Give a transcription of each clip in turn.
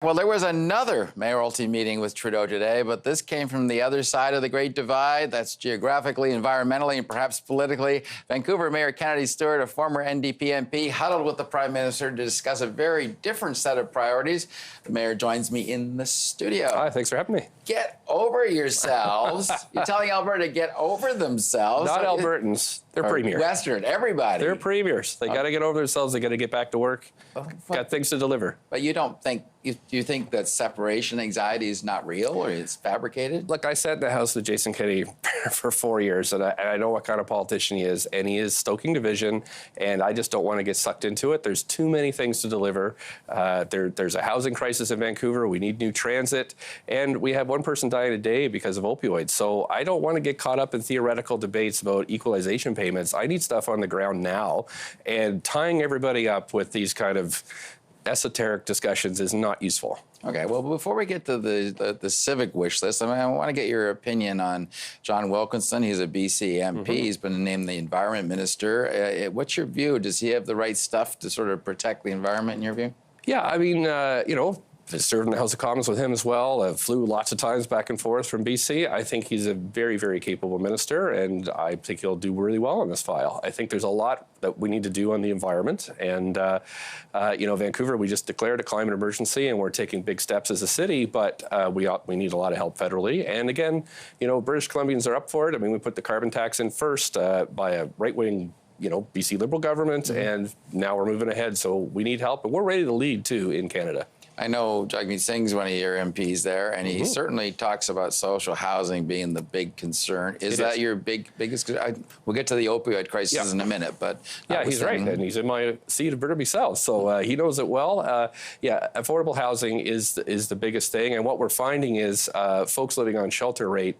Well, there was another mayoralty meeting with Trudeau today, but this came from the other side of the Great Divide. That's geographically, environmentally, and perhaps politically. Vancouver Mayor Kennedy Stewart, a former NDP MP, huddled with the Prime Minister to discuss a very different set of priorities. The mayor joins me in the studio. Hi, thanks for having me. Get over yourselves. You're telling Alberta to get over themselves. Not Albertans. They're premiers. Western, everybody. They're premiers. They got to get over themselves. They got to get back to work. Got things to deliver. But you don't think, you think that separation anxiety is not real or it's fabricated? Look, I sat in the house with Jason Kenney for 4 years, and I know what kind of politician he is, and he is stoking division, and I just don't want to get sucked into it. There's too many things to deliver. There's a housing crisis in Vancouver. We need new transit, and we have one person dying a day because of opioids. So I don't want to get caught up in theoretical debates about equalization payments. I need stuff on the ground now, and tying everybody up with these kind of esoteric discussions is not useful. Okay, well, before we get to the civic wish list, I want to get your opinion on John Wilkinson. He's a BC MP. He's been named the Environment Minister. What's your view? Does he have the right stuff to sort of protect the environment, in your view? Yeah, I mean, served in the House of Commons with him as well. Flew lots of times back and forth from BC. I think he's a very, very capable minister, and I think he'll do really well on this file. I think there's a lot that we need to do on the environment. And, Vancouver, we just declared a climate emergency, and we're taking big steps as a city, but we need a lot of help federally. And again, British Columbians are up for it. I mean, we put the carbon tax in first by a right-wing BC Liberal government, and now we're moving ahead. So we need help, and we're ready to lead, too, in Canada. I know Jagmeet Singh's one of your MPs there, and he certainly talks about social housing being the big concern. Is that your biggest concern? We'll get to the opioid crisis in a minute, but... Yeah, he's right, and he's in my seat of Burnaby South, so he knows it well. Affordable housing is the biggest thing, and what we're finding is folks living on shelter rate,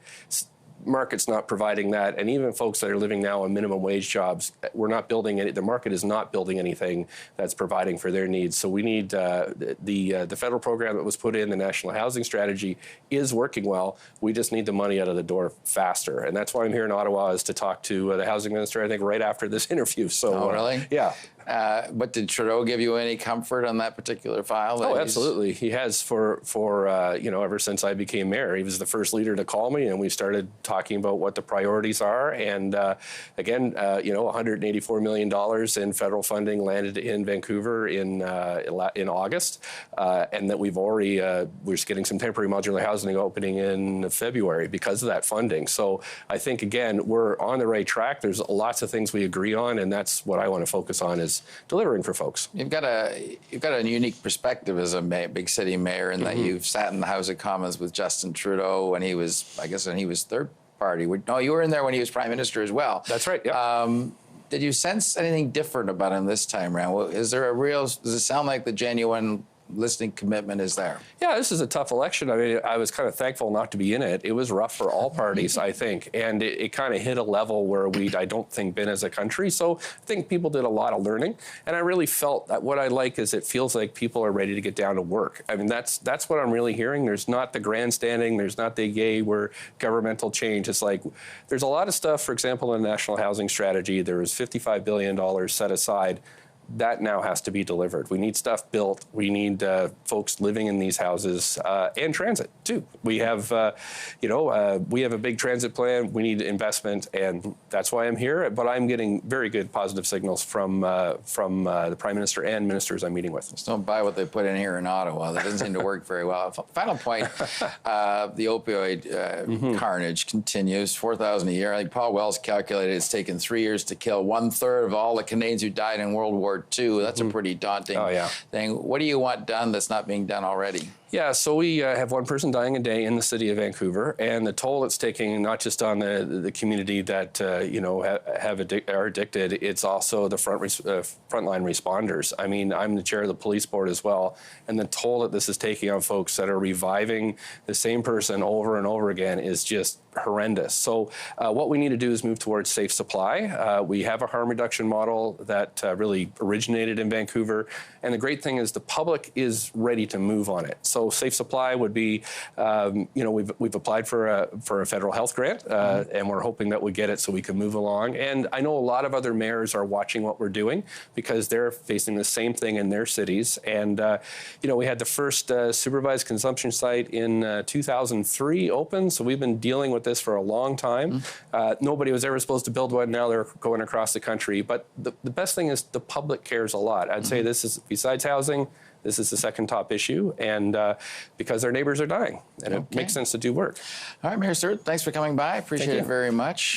market's not providing that, and even folks that are living now on minimum wage jobs, we're not building any. The market is not building anything that's providing for their needs. So we need the federal program that was put in, the National Housing Strategy, is working well. We just need the money out of the door faster, and that's why I'm here in Ottawa, is to talk to the housing minister. I think right after this interview. So, really? Yeah. But did Trudeau give you any comfort on that particular file? Oh, absolutely. He has for ever since I became mayor. He was the first leader to call me, and we started talking about what the priorities are. And again, $184 million in federal funding landed in Vancouver in August, and that we've already we're just getting some temporary modular housing opening in February because of that funding. So I think again we're on the right track. There's lots of things we agree on, and that's what I want to focus on, is delivering for folks. You've got a unique perspective as a big city mayor, in that you've sat in the House of Commons with Justin Trudeau when he was third party. No, you were in there when he was Prime Minister as well. That's right. Yeah. Did you sense anything different about him this time around? Does it sound like the genuine listening commitment is there? Yeah, this is a tough election. I mean, I was kind of thankful not to be in it. It was rough for all parties, I think, and it kind of hit a level where I don't think, been as a country. So I think people did a lot of learning, and I really felt that what I like is it feels like people are ready to get down to work. I mean, that's what I'm really hearing. There's not the grandstanding. There's not the yay, we're governmental change. It's like there's a lot of stuff. For example, in the National Housing Strategy, there was $55 billion set aside. That now has to be delivered. We need stuff built. We need folks living in these houses, and transit too. We have, we have a big transit plan. We need investment, and that's why I'm here. But I'm getting very good positive signals from the Prime Minister and ministers I'm meeting with. Just don't buy what they put in here in Ottawa. That doesn't seem to work very well. Final point: the opioid carnage continues. 4,000 a year. I think Paul Wells calculated it's taken 3 years to kill 1/3 of all the Canadians who died in World War II. That's a pretty daunting thing. What do you want done that's not being done already? Yeah, so we have one person dying a day in the city of Vancouver, and the toll it's taking not just on the community that are addicted, it's also the frontline responders. I mean, I'm the chair of the police board as well, and the toll that this is taking on folks that are reviving the same person over and over again is just horrendous. So what we need to do is move towards safe supply. We have a harm reduction model that really originated in Vancouver, and the great thing is the public is ready to move on it. So Safe Supply would be, we've applied for a federal health grant, and we're hoping that we get it so we can move along. And I know a lot of other mayors are watching what we're doing because they're facing the same thing in their cities. And, we had the first supervised consumption site in 2003 open, so we've been dealing with this for a long time. Nobody was ever supposed to build one. Now they're going across the country. But the best thing is the public cares a lot. I'd say this is, besides housing, this is the second top issue, and because their neighbors are dying, and it makes sense to do work. All right, Mayor Stewart, thanks for coming by. Appreciate it very much.